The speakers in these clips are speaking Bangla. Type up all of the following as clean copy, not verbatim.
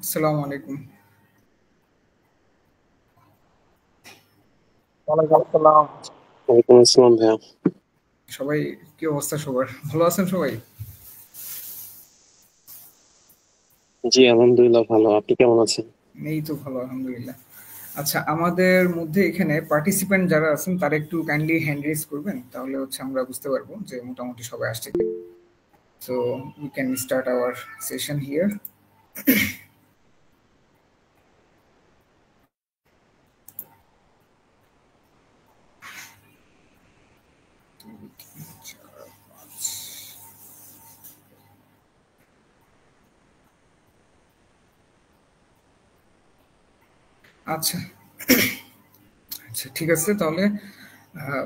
আসসালামু আলাইকুম। ওয়ালাইকুম আসসালাম। ওয়ালাইকুম আসসালাম ভাইয়া। সবাই কি অবস্থা সবার? ভালো আছেন সবাই? জি আলহামদুলিল্লাহ ভালো। আপনি কেমন আছেন? এই তো ভালো আলহামদুলিল্লাহ। আচ্ছা, আমাদের মধ্যে এখানে পার্টিসিপেন্ট যারা আছেন তারা একটু কাইন্ডলি হ্যান্ড রেজ করবেন, তাহলে হচ্ছে আমরা বুঝতে পারবো যে মোটামুটি সবাই আসছে কি। So we can start our session here. আচ্ছা আচ্ছা, ঠিক আছে তাহলে। আহ,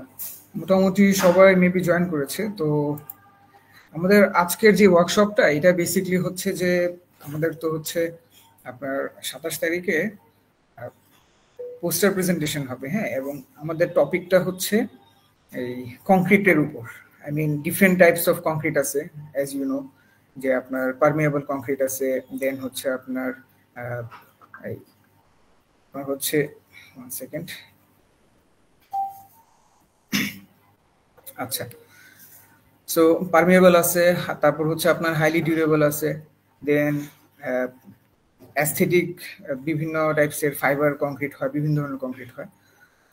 মোটামুটি সবাই মেবি জয়েন করেছে তো। আমাদের আজকের যে ওয়ার্কশপটা এটা বেসিকলি হচ্ছে যে আমাদের তো হচ্ছে আপনার 27 তারিখে পোস্টার প্রেজেন্টেশন হবে, হ্যাঁ, এবং আমাদের টপিকটা হচ্ছে এই কংক্রিটের উপর। I mean different types of concrete আছে, অ্যাজ ইউ নো, যে আপনার পারমিয়েবল কংক্রিট আছে, দেন হচ্ছে আপনার আহ, এই আপনার হচ্ছে 1 সেকেন্ড। আচ্ছা, সো পারমিয়েবল আছে, তারপর হচ্ছে আপনার হাইলি ডিউরেবল আছে, দেন অ্যাস্থেটিক বিভিন্ন টাইপসের ফাইবার কংক্রিট হয়, বিভিন্ন ধরনের কংক্রিট হয়।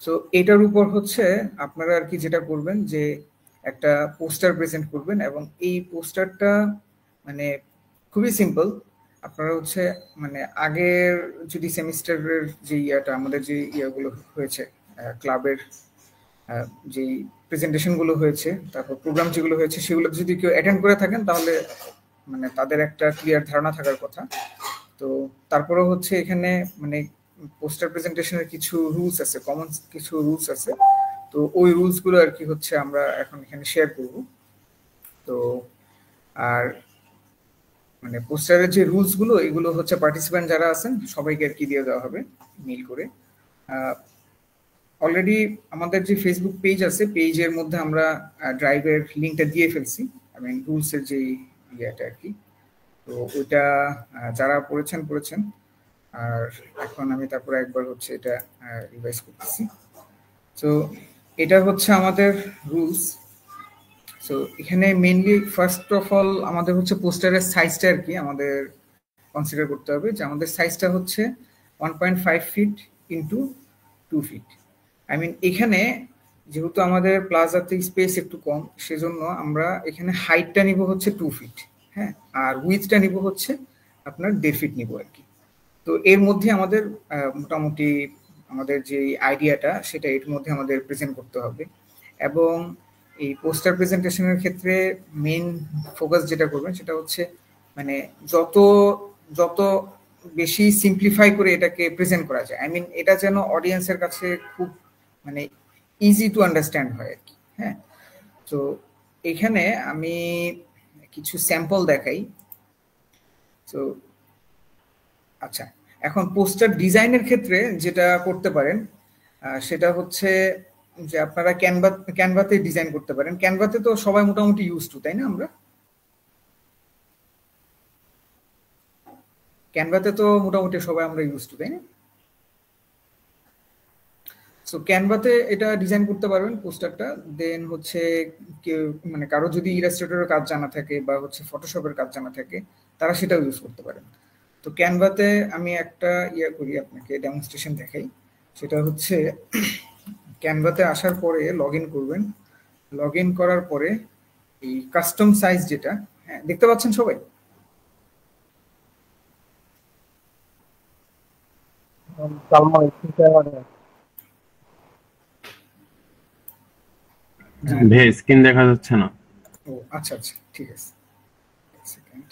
সো এটার উপর হচ্ছে আপনারা আর কি যেটা করবেন যে একটা পোস্টার প্রেজেন্ট করবেন, এবং এই পোস্টারটা মানে খুবই সিম্পল। আপনারা হচ্ছে মানে আগের যদি সেমিস্টারের যে ইয়াটা আমাদের যে ইয়াগুলো হয়েছে ক্লাবের যেই প্রেজেন্টেশনগুলো হয়েছে, তারপর প্রোগ্রাম যেগুলো হয়েছে, সেগুলো যদি কেউ অ্যাটেন্ড করে থাকেন তাহলে মানে তাদের একটা ক্লিয়ার ধারণা থাকার কথা। তো তারপরেও হচ্ছে এখানে মানে পোস্টার প্রেজেন্টেশনের কিছু রুলস আছে, কমন কিছু রুলস আছে। তো ওই রুলসগুলো আর কি হচ্ছে আমরা এখন এখানে শেয়ার করব। তো আর মানে পোস্টারের যে রুলসগুলো এগুলো হচ্ছে পার্টিসিপেন্ট যারা আছেন সবাইকে আর কি দিয়ে দেওয়া হবে মেইল করে। অলরেডি আমাদের যে ফেসবুক পেজ আছে, পেজের মধ্যে আমরা ড্রাইভের লিঙ্কটা দিয়ে ফেলছি, আই মিন রুলসের যে ইয়েটা আর কি। তো ওইটা যারা পড়েছেন পড়েছেন। আর এখন আমি তারপরে একবার হচ্ছে এটা রিভাইজ করতেছি। তো এটা হচ্ছে আমাদের রুলস। সো এখানে মেইনলি ফার্স্ট অফ অল আমাদের হচ্ছে পোস্টারের সাইজটা আর কি আমাদের কনসিডার করতে হবে, যে আমাদের সাইজটা হচ্ছে 1.5 feet into 2 feet. I mean এখানে যেহেতু আমাদের প্লাজাতে স্পেস একটু কম, সেজন্য আমরা এখানে হাইটটা নিব হচ্ছে 2 ফিট, হ্যাঁ, আর উইথটা নিব হচ্ছে আপনার 1.5 ফিট নিব আর কি। তো এর মধ্যে আমাদের মোটামুটি আমাদের যে আইডিয়াটা সেটা এর মধ্যে আমাদের প্রেজেন্ট করতে হবে। এবং এই পোস্টার প্রেজেন্টেশনের ক্ষেত্রে মেইন ফোকাস যেটা করবেন সেটা হচ্ছে মানে যত যত বেশি সিম্পলিফাই করে এটাকে প্রেজেন্ট করা যায়, আই মিন এটা যেন অডিয়েন্সের কাছে খুব মানে ইজি টু আন্ডারস্ট্যান্ড হয় আর কি, হ্যাঁ। তো এখানে আমি কিছু স্যাম্পল দেখাই। তো আচ্ছা, এখন পোস্টার ডিজাইনের ক্ষেত্রে যেটা করতে পারেন সেটা হচ্ছে যে আপনারা ক্যানভাতে ডিজাইন করতে পারেন। ক্যানভাতে তো সবাই মোটামুটি ইউজ টু, তাই না? আমরা ক্যানভাতে তো মোটামুটি সবাই আমরা ইউজ টু, তাই না? সো ক্যানভাতে এটা ডিজাইন করতে পারবেন পোস্টারটা। দেন হচ্ছে কেউ মানে কারো যদি ইলাস্ট্রেটরের কাজ জানা থাকে বা হচ্ছে ফটোশপের কাজ জানা থাকে, তারা সেটাও ইউজ করতে পারেন। তো ক্যানভাতে আমি একটা ইয়ে করি, আপনাকে ডেমনস্ট্রেশন দেখাই। সেটা হচ্ছে ক্যানভাতে আসার পরে লগ ইন করবেন। লগ ইন করার পরে এই কাস্টম সাইজ যেটা, হ্যাঁ, দেখতে পাচ্ছেন সবাই? সালমান ভাই স্ক্রিন দেখা যাচ্ছে না। ও আচ্ছা আচ্ছা, ঠিক আছে, সেকেন্ড।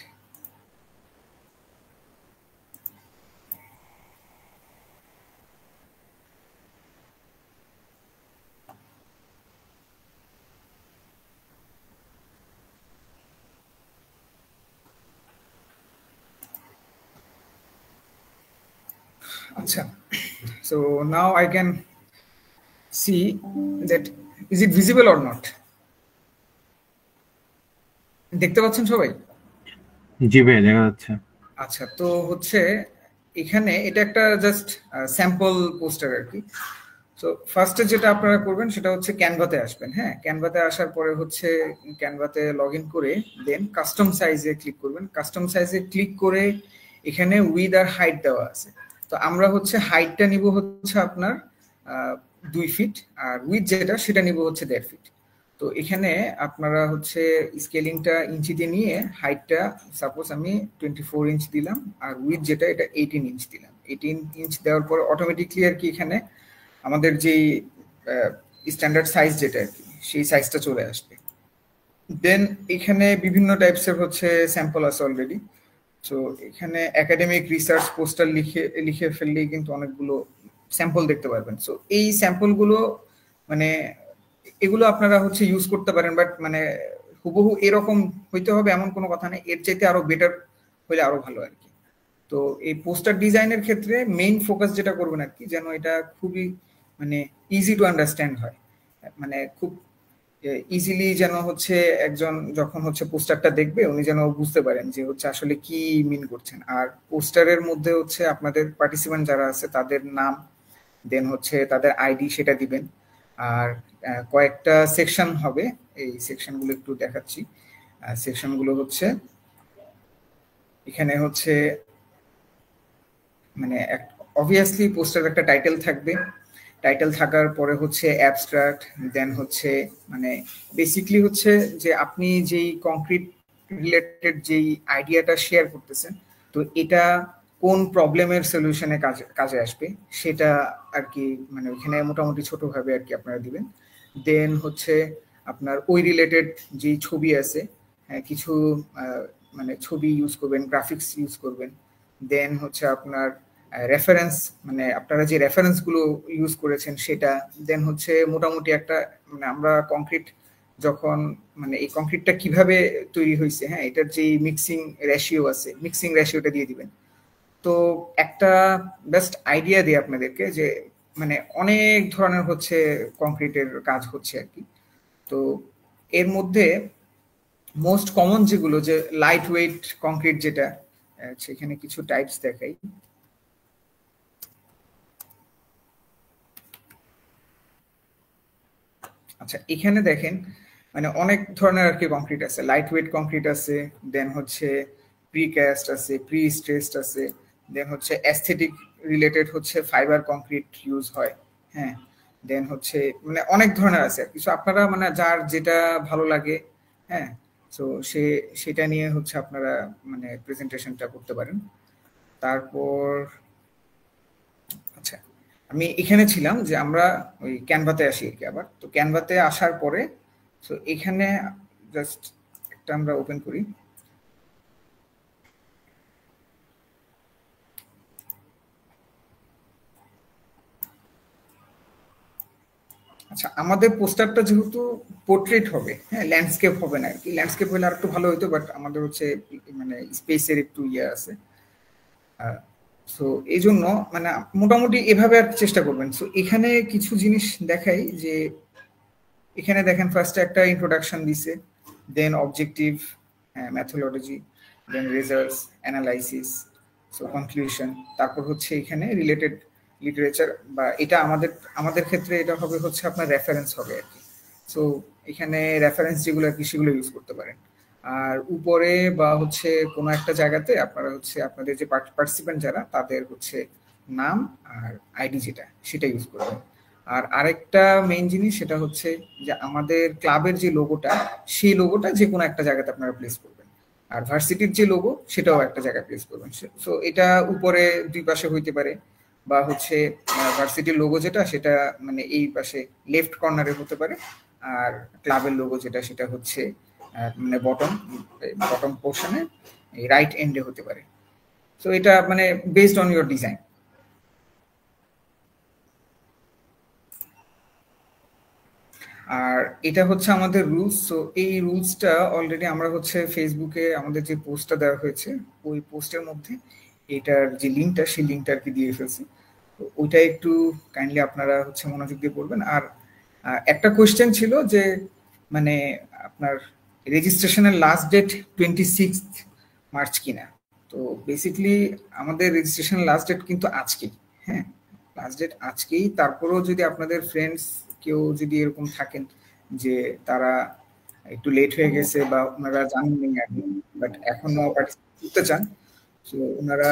আচ্ছা, so now I can see that is it visible or not? দেখতে পাচ্ছেন সবাই? জি ভাই দেখা যাচ্ছে। আচ্ছা, তো হচ্ছে এখানে এটা একটা জাস্ট স্যাম্পল পোস্টার আর কি। সো ফার্স্টে যেটা আপনারা করবেন সেটা হচ্ছে ক্যানভাতে আসবেন। হ্যাঁ, ক্যানভাতে আসার পরে হচ্ছে ক্যানভাতে লগ ইন করে দেন কাস্টম সাইজে ক্লিক করবেন। কাস্টম সাইজে ক্লিক করে এখানে উইথ আর হাইট দেওয়া আছে। তো আমরা হচ্ছে হাইটটা নিব হচ্ছে আপনার 2 ফিট, আর উইথ যেটা সেটা নিব হচ্ছে 1.5 ফিট। তো এখানে আপনারা হচ্ছে স্কেলিংটা ইঞ্চিতে নিয়ে হাইটটা সাপোজ আমি 24 ইঞ্চ দিলাম, আর উইথ যেটা এটা 18 ইঞ্চ দিলাম। 18 ইঞ্চ দেওয়ার পর অটোমেটিকলি আর কি এখানে আমাদের যেই স্ট্যান্ডার্ড সাইজ যেটা আর কি সেই সাইজটা চলে আসবে। দেন এখানে বিভিন্ন টাইপসের হচ্ছে স্যাম্পল আছে অলরেডি। সো এখানে একাডেমিক রিসার্চ পোস্টার লিখে ফেললেই কিন্তু অনেকগুলো স্যাম্পল দেখতে পারবেন। সো এই স্যাম্পলগুলো মানে এগুলো আপনারা হচ্ছে ইউজ করতে পারেন, বাট মানে হুবহু এরকম হইতে হবে এমন কোনো কথা নেই, এর চাইতে আরো বেটার হলে আরো ভালো আর কি। তো এই পোস্টার ডিজাইনের ক্ষেত্রে মেইন ফোকাস যেটা করবেন আর কি, যেন এটা খুবই মানে ইজি টু আন্ডারস্ট্যান্ড হয়, মানে খুব ইজিলি যেন হচ্ছে একজন যখন হচ্ছে পোস্টারটা দেখবে উনি যেন বুঝতে পারেন যে হচ্ছে আসলে কি মিন করছেন। আর পোস্টারের মধ্যে হচ্ছে আপনাদের পার্টিসিপেন্ট যারা আছে তাদের নাম, দেন হচ্ছে তাদের আইডি সেটা দিবেন। আর কয়েকটা সেকশন হবে, এই সেকশনগুলো একটু দেখাচ্ছি। সেকশনগুলো হচ্ছে এখানে হচ্ছে মানে অবভিয়াসলি পোস্টার একটা টাইটেল থাকবে, টাইটেল থাকার পরে হচ্ছে অ্যাবস্ট্রাক্ট, দেন হচ্ছে মানে বেসিকলি হচ্ছে যে আপনি যেই কংক্রিট রিলেটেড যেই আইডিয়াটা শেয়ার করতেছেন, তো এটা কোন প্রবলেমের সলিউশনে কাজে আসবে সেটা আর কি মানে ওইখানে মোটামুটি ছোটভাবে আর কি আপনারা দিবেন। দেন হচ্ছে আপনার ওই রিলেটেড যেই ছবি আছে, হ্যাঁ কিছু মানে ছবি ইউজ করবেন, গ্রাফিক্স ইউজ করবেন। দেন হচ্ছে আপনার রেফারেন্স, মানে আপনারা যে রেফারেন্সগুলো ইউজ করেছেন সেটা। দেন হচ্ছে মোটামুটি একটা মানে আমরা কংক্রিট যখন মানে এই কংক্রিটটা কিভাবে তৈরি হয়েছে, হ্যাঁ এটার যে মিক্সিং রেশিও আছে, মিক্সিং রেশিওটা দিয়ে দিবেন। তো একটা বেস্ট আইডিয়া দিই আপনাদেরকে যে মানে অনেক ধরনের হচ্ছে কংক্রিটের কাজ হচ্ছে আর কি। তো এর মধ্যে মোস্ট কমন যেগুলো, যে লাইট ওয়েট কংক্রিট যেটা, সেখানে কিছু টাইপস দেখাই। আচ্ছা এখানে দেখেন মানে অনেক ধরনের আর কি কংক্রিট আছে। লাইট ওয়েট কংক্রিট আছে, দেন হচ্ছে প্রিক্যাস্ট আছে, প্রি স্ট্রেসড আছে, দেন হচ্ছে অ্যাস্থেটিক রিলেটেড হচ্ছে ফাইবার কংক্রিট ইউজ হয়। হ্যাঁ, দেন হচ্ছে মানে অনেক ধরনের আছে আর কিছু, আপনারা মানে যার যেটা ভালো লাগে, হ্যাঁ তো সেটা নিয়ে হচ্ছে আপনারা মানে প্রেজেন্টেশনটা করতে পারেন। তারপর আচ্ছা আমি এখানে ছিলাম যে আমরা ওই ক্যানভাতে আসি আর কি আবার। তো ক্যানভাতে আসার পরে তো এখানে জাস্ট একটা আমরা ওপেন করি। আচ্ছা আমাদের পোস্টারটা যেহেতু পোর্ট্রেট হবে, হ্যাঁ ল্যান্ডস্কেপ হবে না আর কি, ল্যান্ডস্কেপ হলে আর একটু ভালো হইতো, বাট আমাদের হচ্ছে মানে স্পেসের একটু ইয়ে আছে। সো এই জন্য মানে মোটামুটি এভাবে আর চেষ্টা করবেন। সো এখানে কিছু জিনিস দেখাই যে এখানে দেখেন ফার্স্টে একটা ইন্ট্রোডাকশন দিছে, দেন অবজেক্টিভ, ম্যাথোলজি, দেন রেজাল্টস, অ্যানালাইসিস, সো কনক্লুশন। তারপর হচ্ছে এখানে রিলেটেড লিটারেচার, বা এটা আমাদের ক্ষেত্রে এটা হবে হচ্ছে আপনার রেফারেন্স হবে আর কি। সো এখানে রেফারেন্স যেগুলো আর কি সেগুলো ইউজ করতে পারেন। আর উপরে বা হচ্ছে কোনো একটা জায়গাতে আপনারা হচ্ছে আপনাদের যে পার্টিসিপেন্ট যারা তাদের হচ্ছে নাম আর আইডি যেটা সেটা ইউজ করবেন। আর আরেকটা মেইন জিনিস সেটা হচ্ছে যে আমাদের ক্লাবের যে লোগোটা, সেই লোগোটা যে কোনো একটা জায়গাতে আপনারা প্লেস করবেন। আর ভার্সিটির যে লোগো সেটাও একটা জায়গায় প্লেস করবেন। সো এটা উপরে দুই পাশে হইতে পারে, বা হচ্ছে ভার্সিটির লোগো যেটা সেটা মানে এই পাশে লেফট কর্নারে হতে পারে, আর ক্লাবের লোগো যেটা সেটা হচ্ছে মানে বটম পোর্শনে রাইট এন্ডে হতে পারে। সো এটা মানে বেসড অন ইউর ডিজাইন। আর এটা হচ্ছে আমাদের রুলস। সো এই রুলসটা অলরেডি আমরা হচ্ছে ফেসবুকে আমাদের যে পোস্টটা দেওয়া হয়েছে ওই পোস্টের মধ্যে এটার যে লিঙ্কটা সেই লিঙ্কটা আর কি দিয়ে ফেলছি। তো ওইটা একটু কাইন্ডলি আপনারা হচ্ছে মনোযোগ দিয়ে পড়বেন। আর একটা কোয়েশ্চেন ছিল যে মানে আপনার রেজিস্ট্রেশনের লাস্ট ডেট 26 মার্চ কিনা। তো তো বেসিক্যালি আমাদের রেজিস্ট্রেশন লাস্ট ডেট কিন্তু আজকেই। হ্যাঁ, লাস্ট ডেট আজকেই। তারপরেও যদি আপনাদের ফ্রেন্ডস কেউ যদি এরকম থাকেন যে তারা একটু লেট হয়ে গেছে বা ওনারা জানেন আগে বাট এখনো পার্টিসিপেট করতে চান, তো ওনারা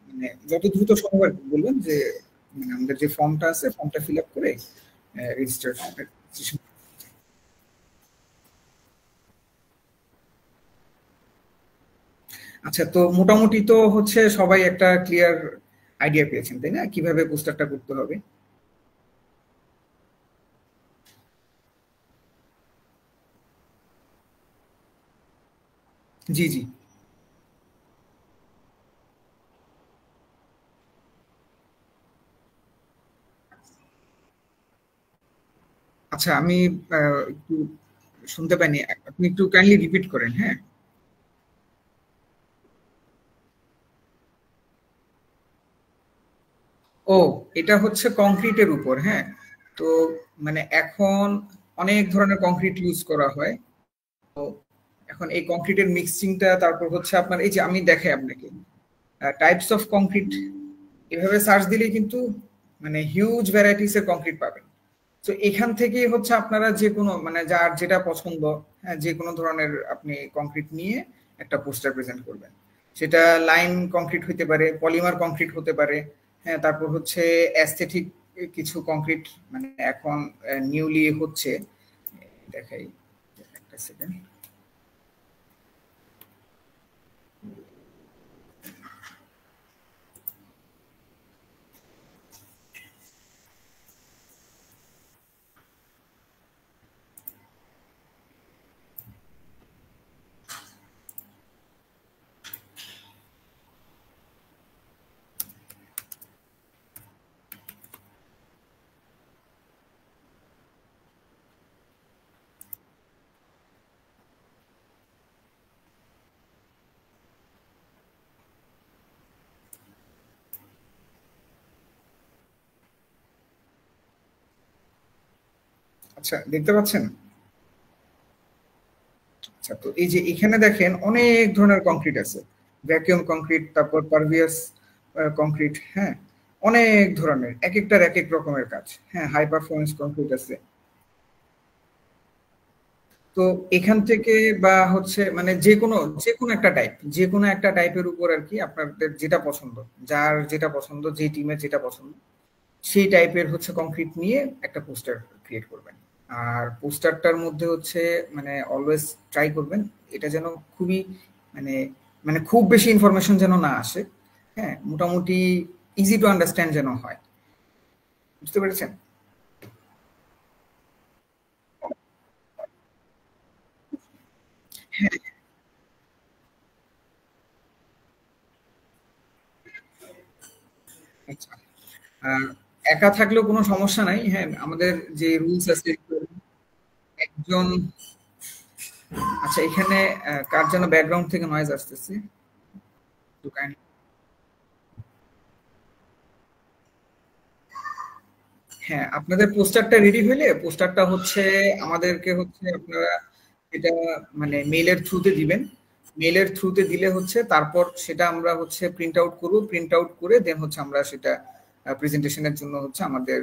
মানে যত দ্রুত সম্ভব আর কি বলবেন যে মানে আমাদের যে ফর্মটা আছে ফর্মটা ফিল আপ করে রেজিস্ট্রেশন। আচ্ছা, তো মোটামুটি তো হচ্ছে সবাই একটা ক্লিয়ার আইডিয়া পেয়েছেন তাই না, কিভাবে পোস্টারটা করতে হবে? জি জি। আচ্ছা, আমি একটু শুনতে পাইনি, আপনি একটু কাইন্ডলি রিপিট করেন। হ্যাঁ। ও, এটা হচ্ছে কংক্রিটের উপর। হ্যাঁ, তো মানে এখন অনেক ধরনের কংক্রিট ইউজ করা হয়। তো এখন এই কংক্রিটের মিক্সিংটা, তারপর হচ্ছে আপনার এই যে আমি দেখাই আপনাকে টাইপস অফ কংক্রিট, এভাবে সার্চ দিলেই কিন্তু মানে হিউজ ভ্যারাইটিস এর কংক্রিট পাবেন। তো এখান থেকেই হচ্ছে আপনারা যে কোনো মানে যার যেটা পছন্দ, হ্যাঁ, যে কোনো ধরনের আপনি কংক্রিট নিয়ে একটা পোস্টার প্রেজেন্ট করবেন। সেটা লাইন কংক্রিট হতে পারে, পলিমার কংক্রিট হতে পারে, হ্যাঁ, তারপর হচ্ছে অ্যাস্থেটিক কিছু কংক্রিট মানে এখন নিউলি হচ্ছে, দেখাই একটা সেকেন্ড। আচ্ছা, দেখতে পাচ্ছেন? আচ্ছা, তো এই যে এখানে দেখেন অনেক ধরনের কংক্রিট আছে, ভ্যাকুয়াম কংক্রিট, তারপর পারভিয়াস কংক্রিট, হ্যাঁ, অনেক ধরনের, এক একটার এক এক রকমের কাজ। হ্যাঁ, হাই পারফরমেন্স কংক্রিট আছে। তো এখান থেকে বা হচ্ছে মানে যে কোনো একটা টাইপ, যে কোনো একটা টাইপের উপর আর কি আপনাদের যেটা পছন্দ, যার যেটা পছন্দ, যে টিমের যেটা পছন্দ, সেই টাইপের হচ্ছে কংক্রিট নিয়ে একটা পোস্টার ক্রিয়েট করবেন। আর পোস্টারটার মধ্যে হচ্ছে মানে অলওয়েজ ট্রাই করবেন এটা যেন খুবই মানে মানে খুব বেশি ইনফরমেশন যেন না আসে। হ্যাঁ, মোটামুটি ইজি টু আন্ডারস্ট্যান্ড যেন হয়। বুঝতে পেরেছেন? হ্যাঁ। আচ্ছা, আহ, একা থাকলেও কোনো সমস্যা নাই। হ্যাঁ, আমাদের যে রুলস আছে একজন। আচ্ছা, এখানে কার যেন ব্যাকগ্রাউন্ড থেকে নয়েজ আসতেছে, একটু kind- হ্যাঁ, আপনাদের পোস্টারটা রেডি হইলে পোস্টারটা হচ্ছে আমাদেরকে হচ্ছে আপনারা এটা মানে মেইলের থ্রুতে দিবেন। মেইলের থ্রুতে দিলে হচ্ছে তারপর সেটা আমরা হচ্ছে প্রিন্ট আউট করব, প্রিন্ট আউট করে দেন হচ্ছে আমরা সেটা প্রেজেন্টেশনের জন্য হচ্ছে আমাদের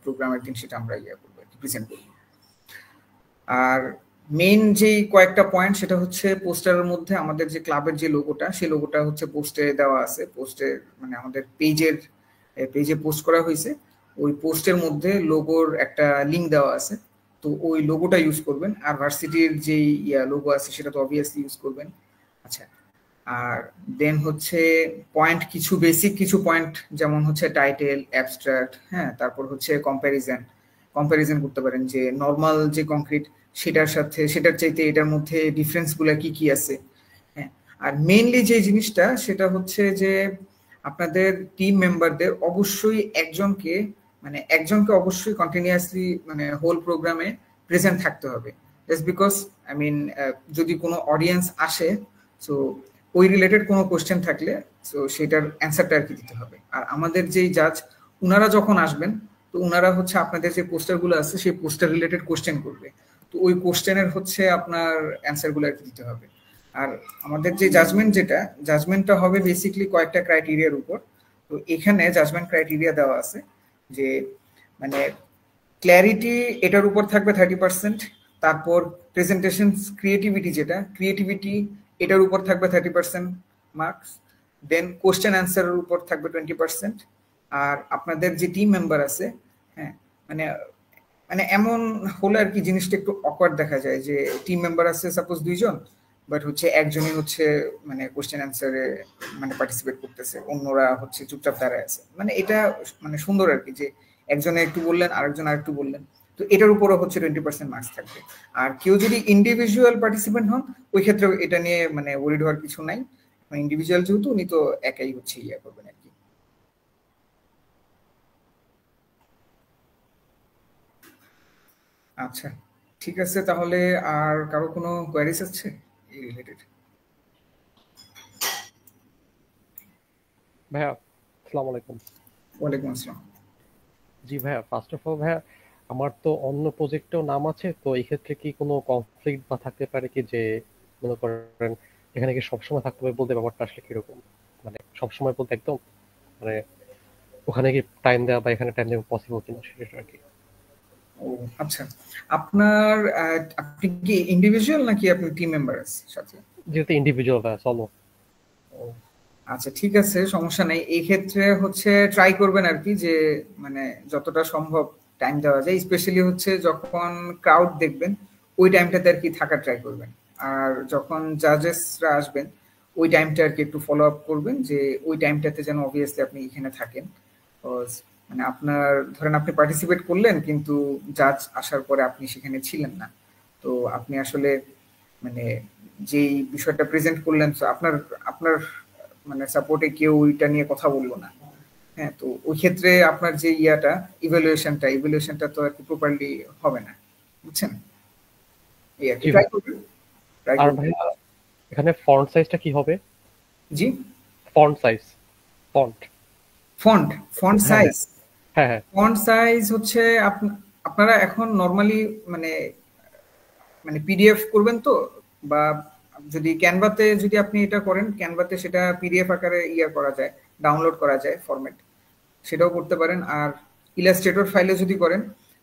প্রোগ্রামের দিন সেটা আমরা ইয়ে করবো, প্রেজেন্ট করবো। আর মেইন যেই কয়েকটা পয়েন্ট সেটা হচ্ছে পোস্টারের মধ্যে আমাদের যে ক্লাবের যে লোগোটা, সেই লোগোটা হচ্ছে পোস্টে দেওয়া আছে, পোস্টে মানে আমাদের পেজে পোস্ট করা হয়েছে। ওই পোস্টের মধ্যে লোগোর একটা লিঙ্ক দেওয়া আছে, তো ওই লোগোটা ইউজ করবেন। আর ভার্সিটির যেই লোগো আছে সেটা তো অবভিয়াসলি ইউজ করবেন। আচ্ছা, আর দেন হচ্ছে পয়েন্ট কিছু বেসিক কিছু পয়েন্ট, যেমন হচ্ছে টাইটেল, অ্যাবস্ট্রাক্ট, হ্যাঁ, তারপর হচ্ছে কম্প্যারিজন, কম্প্যারিজন করতে পারেন যে নর্মাল যে কংক্রিট সেটার সাথে সেটার চাইতে এটার মধ্যে ডিফারেন্স গুলা কি কি আছে। হ্যাঁ, আর মেইনলি যে জিনিসটা সেটা হচ্ছে যে আপনাদের টিম মেম্বারদের অবশ্যই একজনকে অবশ্যই কন্টিনিউয়াসলি মানে হোল প্রোগ্রামে প্রেজেন্ট থাকতে হবে। জাস্ট বিকজ আই মিন যদি কোনো অডিয়েন্স আসে, সো ওই রিলেটেড কোনো কোশ্চেন থাকলে সো সেটার অ্যান্সারটা আর কি দিতে হবে। আর আমাদের যেই জাজ উনারা যখন আসবেন, তো উনারা হচ্ছে আপনাদের যে পোস্টারগুলো আছে সেই পোস্টার রিলেটেড কোশ্চেন করবে, তো ওই কোশ্চেনের হচ্ছে আপনার অ্যান্সারগুলো আর কি দিতে হবে। আর আমাদের যে জাজমেন্টটা হবে বেসিক্যালি কয়েকটা ক্রাইটেরিয়ার উপর। তো এখানে জাজমেন্ট ক্রাইটেরিয়া দেওয়া আছে যে মানে ক্ল্যারিটি এটার উপর থাকবে 30%, তারপর প্রেজেন্টেশন ক্রিয়েটিভিটি এটার উপর থাকবে 30% মার্কস, দেন কোশ্চেন অ্যান্সারের উপর থাকবে 20%। আর আপনাদের যে টিম মেম্বার আছে, হ্যাঁ মানে মানে এমন হলে আর কি জিনিসটা একটু অকওয়ার্ড দেখা যায় যে টিম মেম্বার আছে সাপোজ 2 জন, বাট হচ্ছে একজনই হচ্ছে মানে কোশ্চেন অ্যান্সারে মানে পার্টিসিপেট করতেছে, অন্যরা হচ্ছে চুপচাপ দাঁড়ায় আছে। মানে এটা মানে সুন্দর আর কি যে একজনে একটু বললেন আরেকজন আরেকটু বললেন। তো এটার উপরও হচ্ছে 20% মার্কস থাকবে। আর কেউ যদি ইন্ডিভিজুয়াল পার্টিসিপেন্ট হন ওই ক্ষেত্রে এটা নিয়ে মানে ওরিড হওয়ার কিছু নাই, ইন্ডিভিজুয়াল যেহেতু উনি তো একাই হচ্ছে ইয়া করবেন আর কি। আচ্ছা ঠিক আছে, তাহলে আর কারো কোনো কোয়ারিজ আছে এই রিলেটেড? ভাইয়া আসসালামু আলাইকুম। ওয়ালাইকুম আসসালাম। জি ভাইয়া, ফার্স্ট অফ অল ভাইয়া, আমার তো অন্য প্রজেক্টেও নাম আছে, তো এই ক্ষেত্রে কি কোনো কনফ্লিক্ট বা থাকতে পারে কি, যে মনে করেন এখানে কি সবসময় থাকতে হবে বলতে ব্যাপারটা আসলে কিরকম, মানে সবসময় বলতে একদম মানে ওখানে কি টাইম দেওয়া বা এখানে টাইম দেওয়া পসিবল কিনা সেটা আর কি। ও আচ্ছা, আপনার আপনি কি ইন্ডিভিজুয়াল নাকি আপনি টিম মেম্বার আছে সাথে? যেহেতু ইন্ডিভিজুয়াল ভাইয়া চলো। আচ্ছা ঠিক আছে, সমস্যা নেই। এই ক্ষেত্রে হচ্ছে ট্রাই করবেন আর কি যে মানে যতটা সম্ভব টাইম দেওয়া যায়, স্পেশালি হচ্ছে যখন ক্রাউড দেখবেন ওই টাইমটাতে আর কি থাকার ট্রাই করবেন। আর যখন জাজেসরা আসবেন ওই টাইমটা আর কি একটু ফলো আপ করবেন যে ওই টাইমটাতে যেন অবভিয়াসলি আপনি এখানে থাকেন। মানে আপনার ধরেন আপনি পার্টিসিপেট করলেন কিন্তু জাজ আসার পরে আপনি সেখানে ছিলেন না, তো আপনি আসলে মানে যেই বিষয়টা প্রেজেন্ট করলেন আপনার আপনার মানে সাপোর্টে কেউ ওইটা নিয়ে কথা বললো না, হ্যাঁ, তো ওই ক্ষেত্রে আপনার যে ইভ্যালুয়েশনটা তো আর কি প্রপারলি হবে না, বুঝছেন? এই আর কি ট্রাই করবেন। আর ভাইয়া এখানে ফন্ট সাইজটা কি হবে? জি, ফন্ট সাইজ, ফন্ট সাইজ। হ্যাঁ হ্যাঁ, ফন্ট সাইজ হচ্ছে আপনারা এখন নরমালি মানে মানে পিডিএফ করবেন তো, বা যদি ক্যানভাতে যদি আপনি এটা করেন, ক্যানভাতে সেটা পিডিএফ আকারে ইয়া করা যায়, ডাউনলোড করা যায় ফরম্যাট, সেটাও করতে পারেন। আর ইলাস্ট্রেটর ফাইলে যদি করেন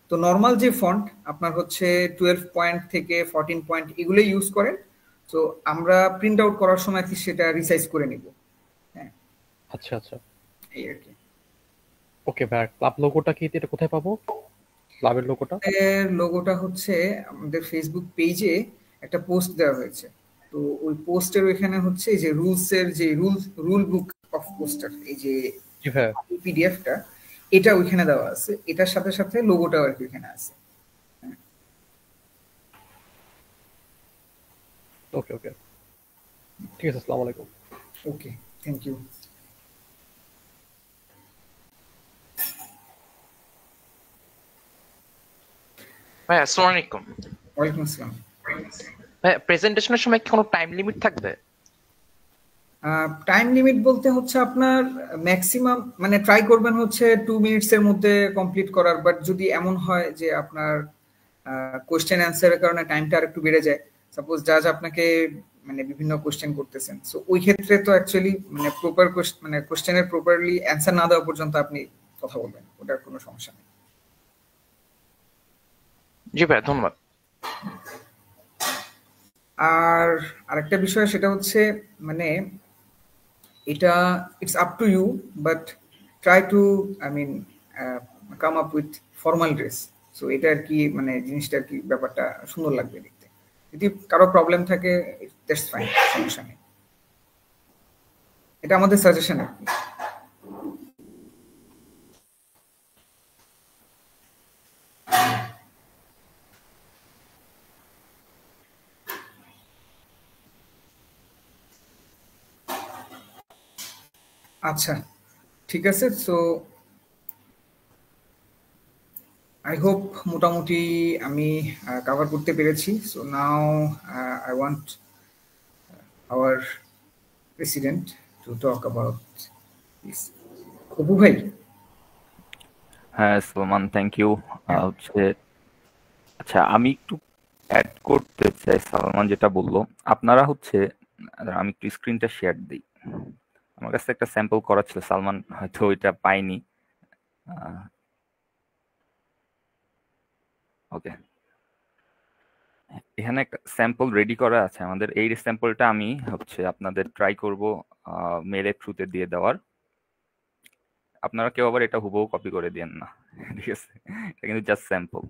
তো নর্মাল যে ফন্ট আপনার হচ্ছে 12 পয়েন্ট থেকে 14 পয়েন্ট এগুলো ইউজ করেন। তো আমরা প্রিন্ট আউট করার সময় কি সেটা রিসাইজ করে নিব। হ্যাঁ আচ্ছা আচ্ছা, এই আর কি। ওকে ভাই, ক্লাব লোগোটা কি এটা কোথায় পাবো? ক্লাবের লোগোটা লোগোটা হচ্ছে আমাদের ফেসবুক পেজে একটা পোস্ট দেওয়া হয়েছে, তো ওই পোস্টের ওইখানে হচ্ছে এই যে রুলসের যে রুল বুক অফ পোস্টার, এই যে পিডিএফটা এটা ওইখানে দেওয়া আছে, এটার সাথে সাথে লোগোটাও আর কি ওইখানে আছে। ওকে ওকে, ঠিক আছে, আসসালামু আলাইকুম। ওকে, থ্যাংক ইউ। ভাই আসসালামু আলাইকুম। ওয়ালাইকুম আসসালাম। ভাই প্রেজেন্টেশনের সময় কি কোনো টাইম লিমিট থাকবে? টাইম লিমিট বলতে হচ্ছে আপনার ম্যাক্সিমাম মানে ট্রাই করবেন হচ্ছে 2 মিনিটসের মধ্যে কমপ্লিট করার, বাট যদি এমন হয় যে আপনার কোশ্চেন অ্যান্সারের কারণে টাইমটা আর একটু বেড়ে যায়, সাপোজ জাজ আপনাকে মানে বিভিন্ন কোশ্চেন করতেছেন, সো ওই ক্ষেত্রে তো অ্যাকচুয়ালি মানে মানে কোশ্চেনের প্রপারলি অ্যান্সার না দেওয়া পর্যন্ত আপনি কথা বলবেন, ওটার কোনো সমস্যা নেই। জি ভাই, ধন্যবাদ। আর আরেকটা বিষয় সেটা হচ্ছে মানে এটা it's up to you, but try to I mean come up with formal dress. So এটা আর কি মানে জিনিসটা আর কি ব্যাপারটা সুন্দর লাগবে দেখতে। যদি কারো প্রবলেম থাকে দ্যাটস ফাইন, সমস্যা নেই, এটা আমাদের সাজেশন আর কি। আচ্ছা ঠিক আছে, সো আই হোপ মোটামুটি আমি কভার করতে পেরেছি। So now I want hour president to talk about this. Apu ভাই। হ্যাঁ সুলেমান, থ্যাংক ইউ। হচ্ছে আচ্ছা, আমি একটু অ্যাড করতে চাই সালমান যেটা বললো। আপনারা হচ্ছে আমি একটু স্ক্রিনটা শেয়ার দিই। আমার কাছে একটা স্যাম্পল করা ছিল, সালমান হয়তো ওইটা পাইনি। ওকে, এখানে একটা স্যাম্পল রেডি করা আছে আমাদের। এই স্যাম্পলটা আমি আপনাদের ট্রাই করব মেলের থ্রুতে দিয়ে দেওয়ার। আপনারা কেউ আবার এটা হুবহু কপি করে দিয়েন না, ঠিক আছে? এটা কিন্তু জাস্ট স্যাম্পল।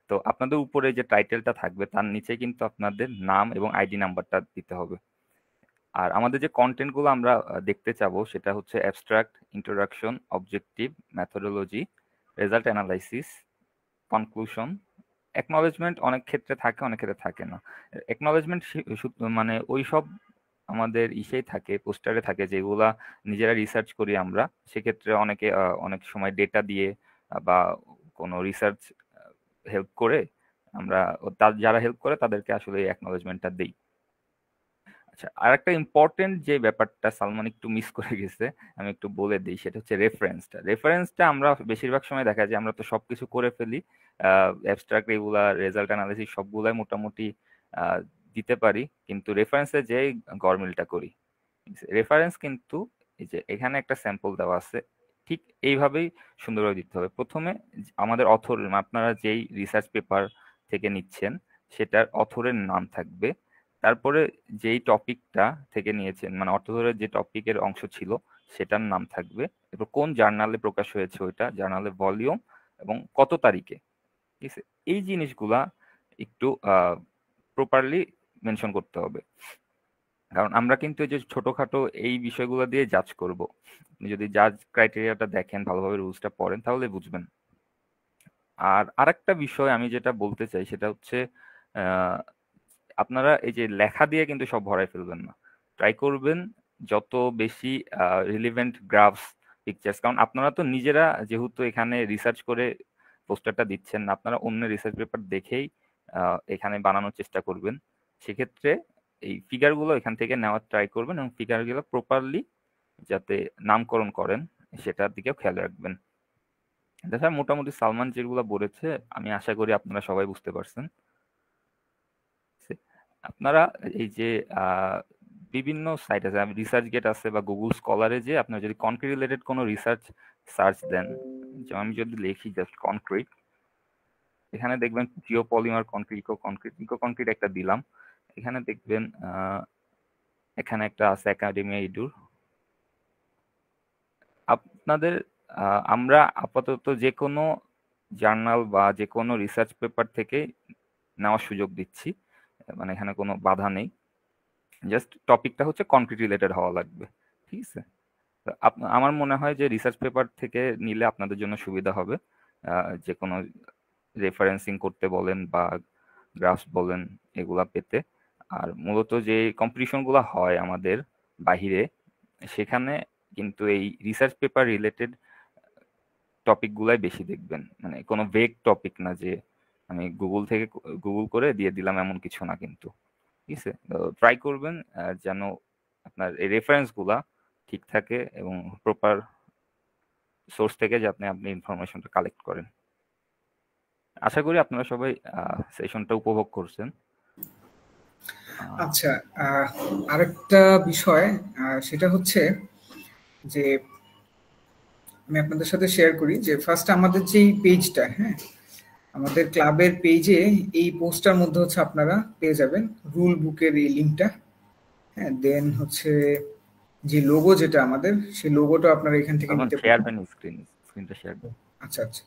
তো আপনাদের উপরে যে টাইটেলটা থাকবে তার নিচে কিন্তু আপনাদের নাম এবং আইডি নাম্বারটা দিতে হবে। আর আমাদের যে কন্টেন্টগুলো আমরা দেখতে চাবো সেটা হচ্ছে abstract, introduction, objective, methodology, result analysis, conclusion. Acknowledgement অনেক ক্ষেত্রে থাকে, অনেক ক্ষেত্রে থাকে না। অ্যাকনলেজমেন্ট মানে ওই সব আমাদের ইসেই থাকে, পোস্টারে থাকে, যেগুলা নিজেরা রিসার্চ করি আমরা। সেক্ষেত্রে অনেকে অনেক সময় ডেটা দিয়ে বা কোনো রিসার্চ হেল্প করে আমরা যারা হেল্প করে তাদেরকে আসলে এই অ্যাকনলেজমেন্টটা দিই। আচ্ছা, আর একটা ইম্পর্টেন্ট যে ব্যাপারটা সালমান একটু মিস করে গেছে, আমি একটু বলে দিই, সেটা হচ্ছে রেফারেন্সটা আমরা বেশিরভাগ সময় দেখা যায় আমরা তো সবকিছু করে ফেলি, অ্যাবস্ট্রাক্ট, রেগুলার, রেজাল্ট অ্যানালিসিস সবগুলাই মোটামুটি দিতে পারি, কিন্তু রেফারেন্সে যে গরমিলটা করি। রেফারেন্স কিন্তু এই যে এখানে একটা স্যাম্পল দেওয়া আছে, ঠিক এইভাবেই সুন্দরভাবে দিতে হবে। প্রথমে আমাদের অথর, আপনারা যেই রিসার্চ পেপার থেকে নিচ্ছেন সেটার অথরের নাম থাকবে, তারপরে যেই টপিকটা থেকে নিয়েছেন মানে অথরের যে টপিকের অংশ ছিল সেটার নাম থাকবে, এরপর কোন জার্নালে প্রকাশ হয়েছে ওইটা, জার্নালের ভলিউম এবং কত তারিখে, ঠিক আছে? এই জিনিসগুলা একটু প্রপারলি মেনশন করতে হবে, কারণ আমরা কিন্তু এই যে ছোটখাটো এই বিষয়গুলো দিয়ে জাজ করব। আপনি যদি জাজ ক্রাইটেরিয়াটা দেখেন, ভালোভাবে রুলসটা পড়েন, তাহলে বুঝবেন। আর আরেকটা বিষয় আমি যেটা বলতে চাই সেটা হচ্ছে আপনারা এই যে লেখা দিয়ে কিন্তু সব ভরাই ফেলবেন না। ট্রাই করবেন যত বেশি রিলিভেন্ট গ্রাফস, পিকচার্স, কারণ আপনারা তো নিজেরা যেহেতু এখানে রিসার্চ করে পোস্টারটা দিচ্ছেন না, আপনারা অন্য রিসার্চ পেপার দেখেই এখানে বানানোর চেষ্টা করবেন। সেক্ষেত্রে এই ফিগারগুলো এখান থেকে নেওয়ার ট্রাই করবেন এবং ফিগারগুলো প্রপারলি যাতে নামকরণ করেন সেটার দিকেও খেয়াল রাখবেন। দেখা মোটামুটি সালমান যেগুলো বলেছে আমি আশা করি আপনারা সবাই বুঝতে পারছেন। আপনারা এই যে বিভিন্ন সাইট আছে, রিসার্চ গেট আছে বা গুগল স্কলারে, যে আপনারা যদি কনক্রিট রিলেটেড কোনো রিসার্চ সার্চ দেন, যেমন আমি যদি লিখি জাস্ট কনক্রিট, এখানে দেখবেন জিওপলিমার কনক্রিট, ইকো কনক্রিট একটা দিলাম, এখানে দেখবেন এখানে একটা আছে একাডেমিয়া ইডুর। আপনাদের আমরা আপাতত যে কোনো জার্নাল বা যে কোনো রিসার্চ পেপার থেকে নেওয়ার সুযোগ দিচ্ছি, মানে এখানে কোনো বাধা নেই, জাস্ট টপিকটা হচ্ছে কনক্রিট রিলেটেড হওয়া লাগবে, ঠিক আছে? আমার মনে হয় যে রিসার্চ পেপার থেকে নিলে আপনাদের জন্য সুবিধা হবে, যে কোনো রেফারেন্সিং করতে বলেন বা গ্রাফস বলেন এগুলা পেতে। আর মূলত যে কম্পিটিশনগুলো হয় আমাদের বাহিরে, সেখানে কিন্তু এই রিসার্চ পেপার রিলেটেড টপিকগুলাই বেশি দেখবেন, মানে কোনো ভেগ টপিক না যে আমি গুগল করে দিয়ে দিলাম, এমন কিছু না কিন্তু, ঠিক আছে? ট্রাই করবেন যেন আপনার এই রেফারেন্সগুলা ঠিক থাকে এবং প্রপার সোর্স থেকে যে আপনি ইনফরমেশনটা কালেক্ট করেন। আশা করি আপনারা সবাই সেশনটা উপভোগ করছেন। আচ্ছা, আরেকটা বিষয় সেটা হচ্ছে যে আমি আপনাদের সাথে শেয়ার করি যে ফার্স্ট আমাদের যে পেজটা, হ্যাঁ, আমাদের ক্লাবের পেজে এই পোস্টার মধ্যে হচ্ছে আপনারা পেয়ে যাবেন রুল বুকের এই লিঙ্কটা, হ্যাঁ, দেন হচ্ছে যে লোগো যেটা আমাদের, সেই লোগোটা আপনারা এখান থেকে নিতে পারবেন। স্ক্রিনটা শেয়ার করুন। আচ্ছা আচ্ছা,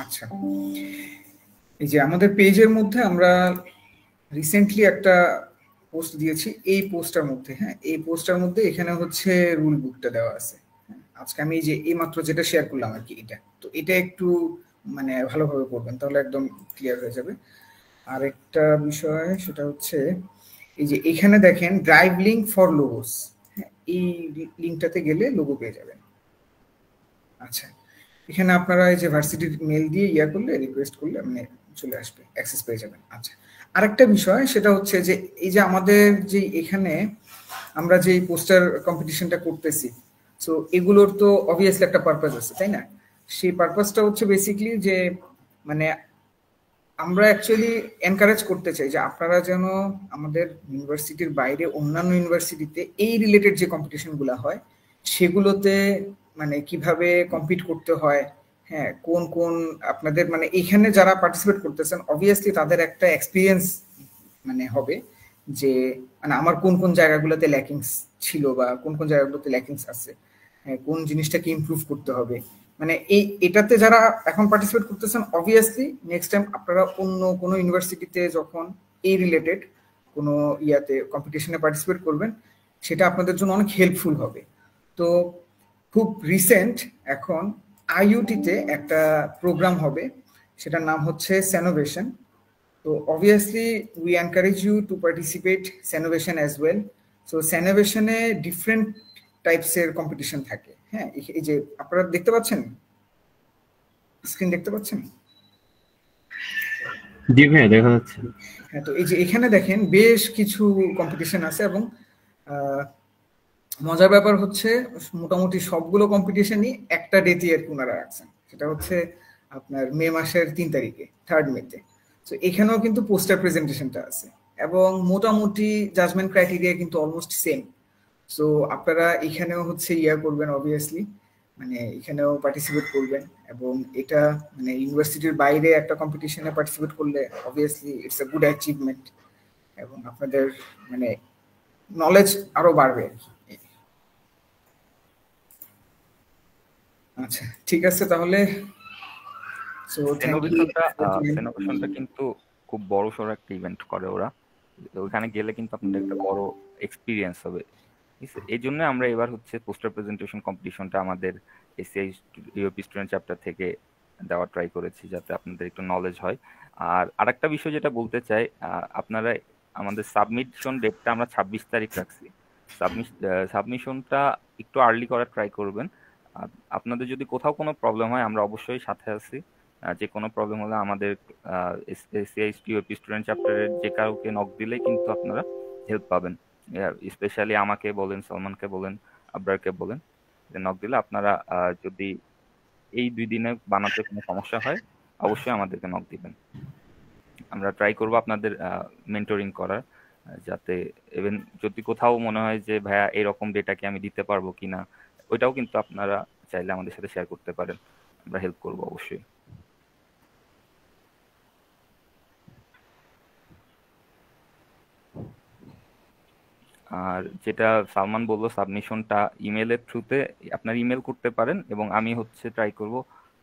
আচ্ছা, এই যে আমাদের পেজের মধ্যে আমরা রিসেন্টলি একটা পোস্ট দিয়েছি, এই পোস্টার মধ্যে, হ্যাঁ, এই পোস্টার মধ্যে এখানে হচ্ছে রুল বুকটা দেওয়া আছে। আজকে আমি এই যে এই মাত্র যেটা শেয়ার করলাম আর কি, এটা তো এটা একটু মানে ভালোভাবে করবেন, তাহলে একদম ক্লিয়ার হয়ে যাবে। আর একটা বিষয় সেটা হচ্ছে এই যে এখানে দেখেন ড্রাইভ লিঙ্ক ফর লোগোস, এই লিঙ্কটাতে গেলে লোগো পেয়ে যাবেন। আচ্ছা, এখানে আপনারা এই যে ভার্সিটির মেল দিয়ে করলে, রিকোয়েস্ট করলে মানে চলে আসবে, অ্যাক্সেস পেয়ে যাবেন। আচ্ছা, আরেকটা বিষয় সেটা হচ্ছে যে এই যে আমাদের যে এখানে আমরা যে পোস্টার কম্পিটিশনটা করতেছি, সো এগুলোর তো অবভিয়াসলি একটা পারপাস আছে, তাই না? সেই পারপাসটা হচ্ছে বেসিক্যালি যে মানে আমরা অ্যাকচুয়ালি এনকারেজ করতে চাই যে আপনারা যেন আমাদের ইউনিভার্সিটির বাইরে অন্যান্য ইউনিভার্সিটিতে এই রিলেটেড যে কম্পিটিশনগুলো হয় সেগুলোতে মানে কিভাবে কম্পিট করতে হয়, হ্যাঁ, কোন কোন আপনাদের মানে এখানে যারা পার্টিসিপেট করতেছেন অবভিয়াসলি তাদের একটা এক্সপিরিয়েন্স মানে হবে যে মানে আমার কোন কোন জায়গাগুলোতে ল্যাকিংস ছিল বা কোন কোন জায়গাগুলোতে ল্যাকিংস আছে, হ্যাঁ, কোন জিনিসটাকে ইমপ্রুভ করতে হবে। মানে এটাতে যারা এখন পার্টিসিপেট করতেছেন অবভিয়াসলি নেক্সট টাইম আপনারা অন্য কোনো ইউনিভার্সিটিতে যখন এই রিলেটেড কোনো ইয়াতে কম্পিটিশনে পার্টিসিপেট করবেন সেটা আপনাদের জন্য অনেক হেল্পফুল হবে। তো খুব রিসেন্ট এখন আইইউটিতে একটা প্রোগ্রাম হবে, সেটার নাম হচ্ছে স্যানোভেশন। তো obviously we encourage you to participate Sanovation as well. So Sanovation A different types এর কম্পিটিশন থাকে, হ্যাঁ, এই যে আপনারা দেখতে পাচ্ছেন, স্ক্রিন দেখতে পাচ্ছেন? জি ভাইয়া দেখা যাচ্ছে। হ্যাঁ, তো এই যে এখানে দেখেন বেশ কিছু কম্পিটিশন আছে এবং মজার ব্যাপার হচ্ছে মোটামুটি সবগুলো কম্পিটিশনই একটা ডেটই আর কি ওনারা রাখছেন, সেটা হচ্ছে আপনার মে মাসের 3 তারিখে, 3rd মেতে। তো এখানেও কিন্তু পোস্টার প্রেজেন্টেশনটা আছে এবং মোটামুটি জাজমেন্ট ক্রাইটেরিয়া কিন্তু অলমোস্ট সেম। সো আপনারা এখানেও হচ্ছে ইয়া করবেন অবভিয়াসলি, মানে এখানেও পার্টিসিপেট করবেন এবং এটা মানে ইউনিভার্সিটির বাইরে একটা কম্পিটিশনে পার্টিসিপেট করলে obviously it's a good achievement এবং আপনাদের মানে নলেজ আরো বাড়বে আর কি। আচ্ছা ঠিক আছে তাহলে। So thank you. সেনোভেশনটা কিন্তু খুব বড় সড় একটা ইভেন্ট করে ওরা, ওখানে গেলে কিন্তু আপনাদের একটা বড় এক্সপিরিয়েন্স হবে। এই জন্য আমরা এবার হচ্ছে পোস্টার প্রেজেন্টেশন কম্পিটিশনটা আমাদের এসিআই ইউপি স্টুডেন্ট চ্যাপ্টার থেকে দেওয়া ট্রাই করেছি যাতে আপনাদের একটু নলেজ হয়। আর আরেকটা বিষয় যেটা বলতে চাই, আপনারা আমাদের সাবমিশন ডেটটা আমরা 26 তারিখ রাখছি। সাবমিশনটা একটু আর্লি করার ট্রাই করবেন। আপনাদের যদি কোথাও কোনো প্রবলেম হয় আমরা অবশ্যই সাথে আছি, যে কোনো প্রবলেম হলে আমাদের এসিআই ইউপি স্টুডেন্ট চ্যাপ্টারের যে কাউকে নক দিলেই কিন্তু আপনারা হেল্প পাবেন। স্পেশালি আমাকে বলেন, সলমানকে বলেন, আবরারকে বলেন, নক দিলে আপনারা যদি এই 2 দিনে বানাতে কোনো সমস্যা হয় অবশ্যই আমাদেরকে নক দিবেন। আমরা ট্রাই করব আপনাদের মেন্টরিং করার, যাতে ইভেন যদি কোথাও মনে হয় যে ভাইয়া এরকম ডেটা কি আমি দিতে পারবো কিনা, ওইটাও কিন্তু আপনারা চাইলে আমাদের সাথে শেয়ার করতে পারেন, আমরা হেল্প করব অবশ্যই। আর যেটা সালমান বললো সাবমিশনটা ইমেলের থ্রুতে আপনার ইমেল করতে পারেন এবং আমি হচ্ছে ট্রাই করব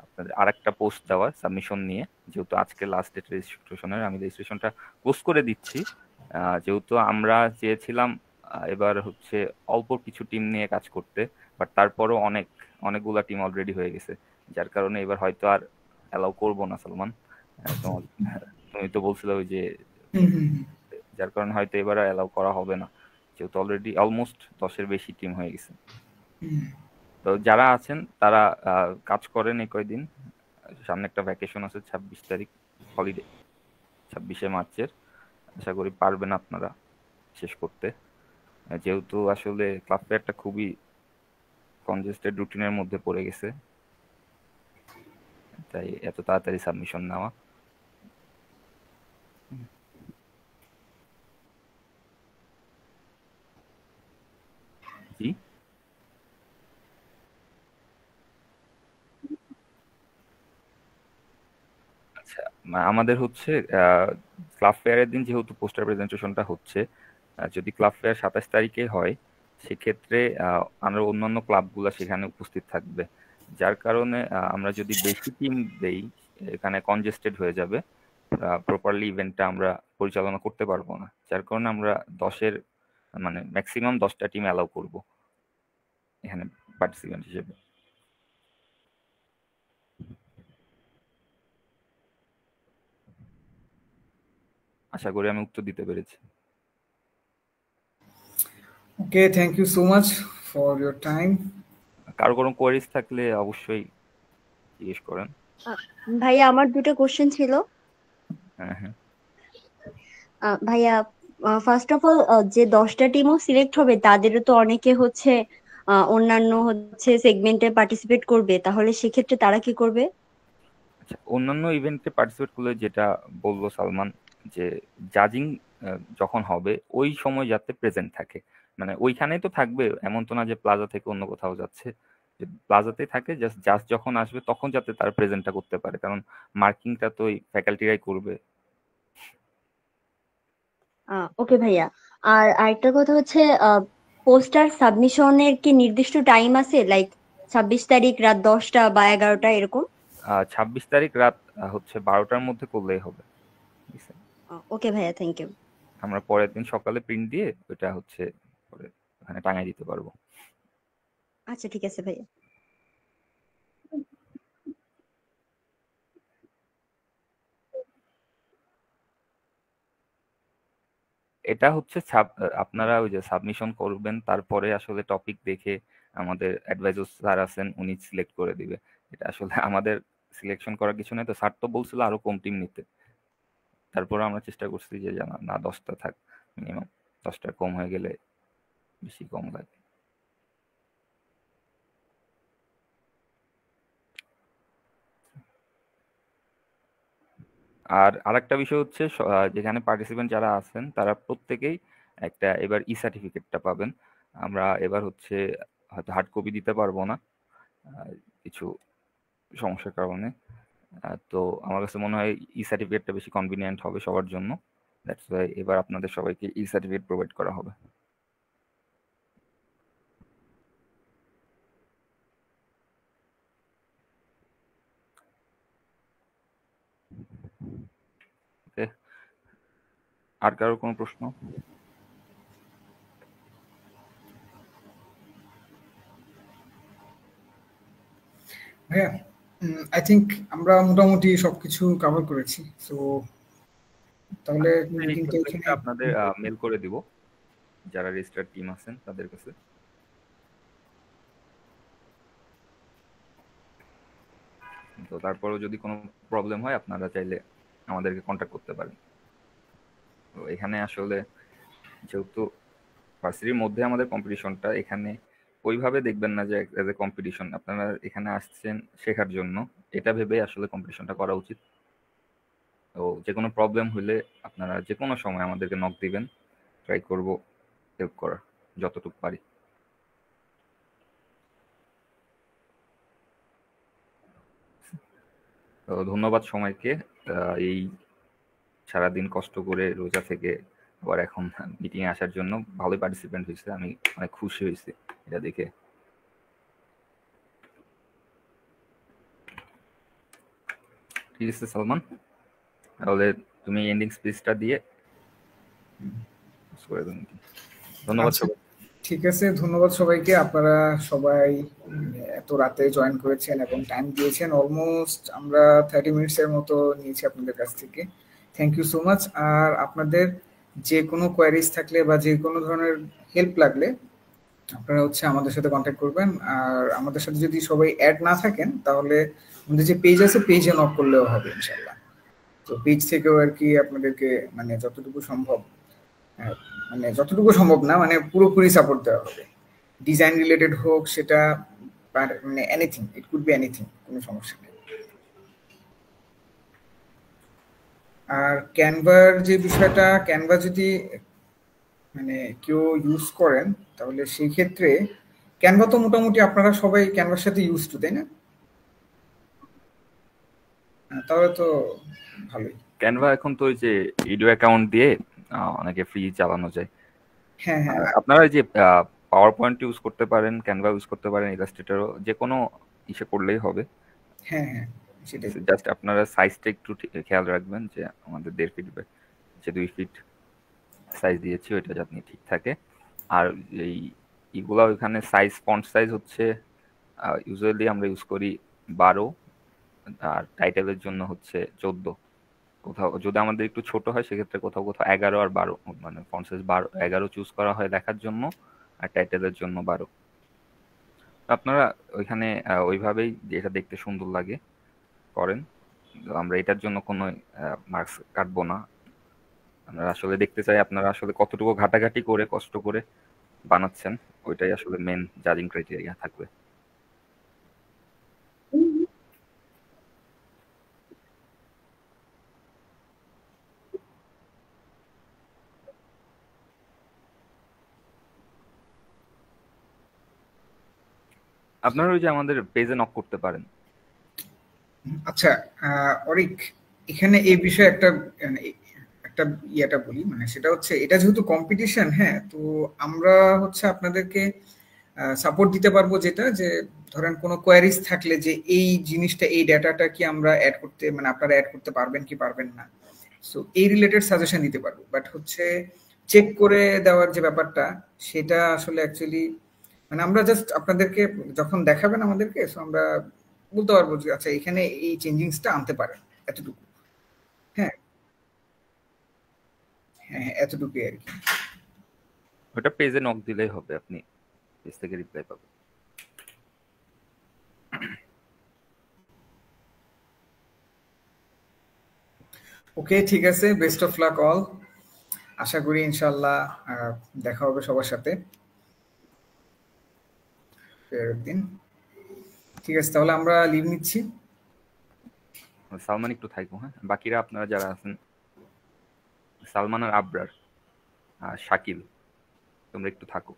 আপনাদের আরেকটা পোস্ট দেওয়ার সাবমিশন নিয়ে, যেহেতু আজকে লাস্ট ডেট রেজিস্ট্রেশনের, আমি রেজিস্ট্রেশনটা পোস্ট করে দিচ্ছি। যেহেতু আমরা চেয়েছিলাম এবার হচ্ছে অল্প কিছু টিম নিয়ে কাজ করতে, বাট তারপরও অনেকগুলা টিম অলরেডি হয়ে গেছে, যার কারণে এবার হয়তো আর অ্যালাউ করবো না। সালমান তুমি তো বলছিলে ওই যে, যার কারণে হয়তো এবার অ্যালাউ করা হবে না, যেহেতু অলরেডি অলমোস্ট 10-এর বেশি টিম হয়ে গেছে। তো যারা আছেন তারা কাজ করেন এই কয়দিন, সামনে একটা ভ্যাকেশন আছে 26 তারিখ হলিডে, 26শে মার্চের, আশা করি পারবেন আপনারা শেষ করতে, যেহেতু আসলে ক্লাব ফেয়ারটা খুবই কনজেস্টেড রুটিনের মধ্যে পড়ে গেছে, তাই এত তাড়াতাড়ি সাবমিশন নেওয়া। জি আচ্ছা, আমাদের হচ্ছে ক্লাব ফেয়ারের দিন যেহেতু পোস্টার প্রেজেন্টেশনটা হচ্ছে, যদি ক্লাব ফেয়ার 27 তারিখে হয় সেক্ষেত্রে আমরা অন্যান্য ক্লাবগুলো সেখানে উপস্থিত থাকবে, যার কারণে আমরা যদি বেশি টিম দেই এখানে কনজেস্টেড হয়ে যাবে, প্রপারলি ইভেন্টটা আমরা পরিচালনা করতে পারবো না, যার কারণে আমরা 10-এর মানে ম্যাক্সিমাম 10টা টিম অ্যালাউ করব এখানে পার্টিসিপেন্ট হিসেবে। আশা করি আমি উত্তর দিতে পেরেছি। Okay, thank you so much for your time. কারো কোনো কোয়েরিজ থাকলে অবশ্যই জিজ্ঞেস করেন। ভাইয়া আমার দুটো কোশ্চেন ছিল। হ্যাঁ হ্যাঁ ভাইয়া ফার্স্ট অফ অল যে 10টা টিমও সিলেক্ট হবে তাদেরও তো অনেকে হচ্ছে অন্যান্য হচ্ছে সেগমেন্টে পার্টিসিপেট করবে, তাহলে সেক্ষেত্রে তারা কি করবে? আচ্ছা, অন্যান্য ইভেন্টে পার্টিসিপেট করলে যেটা বললো সালমান, যে জাজিং যখন হবে ওই সময় যাতে প্রেজেন্ট থাকে, মানে ওইখানেই তো থাকবে, এমন তো না যে প্লাজা থেকে অন্য কোথাও যাচ্ছে, যে প্লাজাতেই থাকে, জাস্ট জাজ যখন আসবে তখন যাতে তার প্রেজেন্টটা করতে পারে, কারণ মার্কিংটা তো ওই ফ্যাকাল্টিরাই করবে। ওকে ভাইয়া। আর আরেকটা কথা হচ্ছে পোস্টার সাবমিশনের কি নির্দিষ্ট টাইম আছে, লাইক 26 তারিখ রাত 10টা বা 11টা এরকম? 26 তারিখ রাত হচ্ছে 12টার মধ্যে করলেই হবে, ঠিক আছে? ওকে ভাইয়া, থ্যাংক ইউ। আমরা পরের দিন সকালে প্রিন্ট দিয়ে ওটা হচ্ছে পরে ওখানে টাঙাই দিতে পারবো। আচ্ছা ঠিক আছে ভাইয়া। এটা হচ্ছে আপনারা ওই যে সাবমিশন করবেন, তারপরে আসলে টপিক দেখে আমাদের অ্যাডভাইজার স্যার আছেন, উনি সিলেক্ট করে দিবে। এটা আসলে আমাদের সিলেকশন করার কিছু নেই, তো স্যার তো বলছিল আরো কম টিম নিতে, তারপরে আমরা চেষ্টা করছি যে জানা না 10টা থাক মিনিমাম, 10টার কম হয়ে গেলে বেশি কম লাগে। আর আরেকটা বিষয় হচ্ছে যেখানে পার্টিসিপেন্ট যারা আছেন তারা প্রত্যেকেই একটা এবার ই সার্টিফিকেটটা পাবেন। আমরা এবার হচ্ছে হয়তো হার্ড কপি দিতে পারবো না কিছু সমস্যার কারণে। তো আমার কাছে মনে হয় ই সার্টিফিকেটটা বেশি কনভিনিয়েন্ট হবে সবার জন্য, দ্যাটস ওয়াই এবার আপনাদের সবাইকে ই সার্টিফিকেট প্রোভাইড করা হবে। ওকে, আর কারোর কোনো প্রশ্ন? ভাইয়া আই থিংক আমরা মোটামুটি সবকিছু কভার করেছি, তো তাহলে মিটিংটা এখানে আপনাদের মেল করে দিব যারা রেজিস্টার্ড টিম আছেন তাদের কাছে। তো তারপরেও যদি কোনো প্রবলেম হয় আপনারা চাইলে আমাদেরকে কন্ট্যাক্ট করতে পারেন। তো এখানে আসলে যেহেতু ভার্সিটির মধ্যে আমাদের কম্পিটিশনটা, এখানে ওইভাবে দেখবেন না যে অ্যাজ এ কম্পিটিশন, আপনারা এখানে আসছেন শেখার জন্য, এটা ভেবে আসলে কম্পিটিশনটা করা উচিত। তো যে কোনো প্রবলেম হলে আপনারা যে কোনো সময় আমাদেরকে নক দিবেন, ট্রাই করব হেল্প করার যতটুকু পারি। তো ধন্যবাদ সবাইকে, এই সারাদিন কষ্ট করে রোজা থেকে আবার এখন মিটিং এ আসার জন্য। ভালোই পার্টিসিপেন্ট হয়েছে, আমি অনেক খুশি হয়েছি এটা দেখে। ঠিক আছে সালমান, তাহলে তুমি এন্ডিং স্পিচটা দিয়ে করে দেন। ধন্যবাদ আচ্ছা, সবাই। ঠিক আছে, ধন্যবাদ সবাইকে। আপনারা সবাই এত রাতে জয়েন করেছেন এবং টাইম দিয়েছেন, অলমোস্ট আমরা 30 মিনিটসের মতো নিয়েছি আপনাদের কাছ থেকে। Thank you so much. আর আপনাদের যে কোনো কোয়ারিজ থাকলে বা যে কোনো ধরনের হেল্প লাগলে আপনারা হচ্ছে আমাদের সাথে কন্ট্যাক্ট করবেন। আর আমাদের সাথে যদি সবাই অ্যাড না থাকেন তাহলে আমাদের যে পেজ আছে পেজে নক করলেও হবে ইনশাল্লাহ। তো পেজ থেকেও আর কি আপনাদেরকে মানে যতটুকু সম্ভব, মানে যতটুকু সম্ভব না মানে পুরোপুরি সাপোর্ট দেওয়া হবে। ডিজাইন রিলেটেড হোক সেটা, মানে anything, it could be anything, কোনো সমস্যা নেই। আর ক্যানভার যে বিষয়টা, ক্যানভা যদি মানে কেউ ইউজ করেন তাহলে সেই ক্ষেত্রে ক্যানভা তো মোটামুটি আপনারা সবাই ক্যানভার সাথে ইউজ টু, তাই না? তাহলে তো ভালোই। ক্যানভা এখন তো ওই যে ইডো অ্যাকাউন্ট দিয়ে অনেকে ফ্রি চালানো যায়। হ্যাঁ হ্যাঁ আপনারা যে পাওয়ার পয়েন্ট ইউজ করতে পারেন, ক্যানভা ইউজ করতে পারেন, ইলাস্ট্রেটরও যে কোনো ইসে করলেই হবে। হ্যাঁ হ্যাঁ সেটাই। জাস্ট আপনারা সাইজটা একটু খেয়াল রাখবেন যে আমাদের 1.5 ফিট যে 2 ফিট সাইজ দিয়েছি ওইটা যাতে ঠিক থাকে। আর এই এগুলা ওইখানে সাইজ, ফন্ট সাইজ হচ্ছে ইউজুয়ালি আমরা ইউজ করি 12, আর টাইটেলের জন্য হচ্ছে 14। কোথাও যদি আমাদের একটু ছোট হয় সেক্ষেত্রে কোথাও কোথাও 11 আর 12, মানে ফন্ট সাইজ 11 চুজ করা হয় লেখার জন্য, আর টাইটেলের জন্য 12। আপনারা ওইখানে ওইভাবেই যেটা দেখতে সুন্দর লাগে করেন। আমরা এটার জন্য কোনো মার্কস কাটবো না, আমরা আসলে দেখতে চাই আপনারা আসলে কতটুকু ঘাটাঘাটি করে কষ্ট করে বানাচ্ছেন, ওইটাই আসলে মেন জাজিং ক্রাইটেরিয়া থাকবে। আপনারা ওই যে আমাদের পেজে নক করতে পারেন। আচ্ছা, অরিক, এখানে এই বিষয়ে একটা মানে একটা ইয়েটা বলি, মানে সেটা হচ্ছে এটা যেহেতু কম্পিটিশন, হ্যাঁ, তো আমরা হচ্ছে আপনাদেরকে সাপোর্ট দিতে পারবো, যেটা যে ধরেন কোনো কোয়ারিজ থাকলে যে এই জিনিসটা, এই ডাটাটা কি আমরা অ্যাড করতে, মানে আপনারা অ্যাড করতে পারবেন কি পারবেন না, সো এই রিলেটেড সাজেশন দিতে পারবো। বাট হচ্ছে চেক করে দেওয়ার যে ব্যাপারটা, সেটা আসলে অ্যাকচুয়ালি মানে আমরা জাস্ট আপনাদেরকে যখন দেখাবেন আমাদেরকে, সো আমরা বলতে পারবো যে আচ্ছা এখানে এই চেঞ্জিংসটা আনতে পারেন, এতটুকু। হ্যাঁ, হ্যাঁ, হ্যাঁ, এতটুকুই আর কি। ওটা পেজে নক দিলেই হবে, আপনি পেজ থেকে রিপ্লাই পাবেন। ওকে, ঠিক আছে, বেস্ট অফ লাক অল। আশা করি ইনশাল্লাহ দেখা হবে সবার সাথে ফেরার দিন। ঠিক আছে, তাহলে আমরা লিভ নিচ্ছি। সালমান একটু থাকবো, হ্যাঁ, বাকিরা আপনারা যারা আছেন, সালমান আর আবরার আর শাকিল, তোমরা একটু থাকো।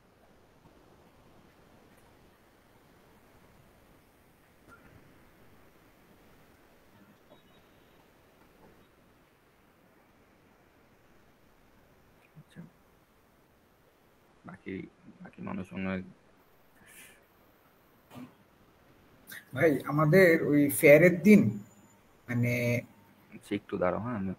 আচ্ছা, বাকি বাকি মানুষ অনেক। ভাই আমাদের ওই ফেয়ারের দিন মানে একটু দাঁড়াও, হ্যাঁ, আমি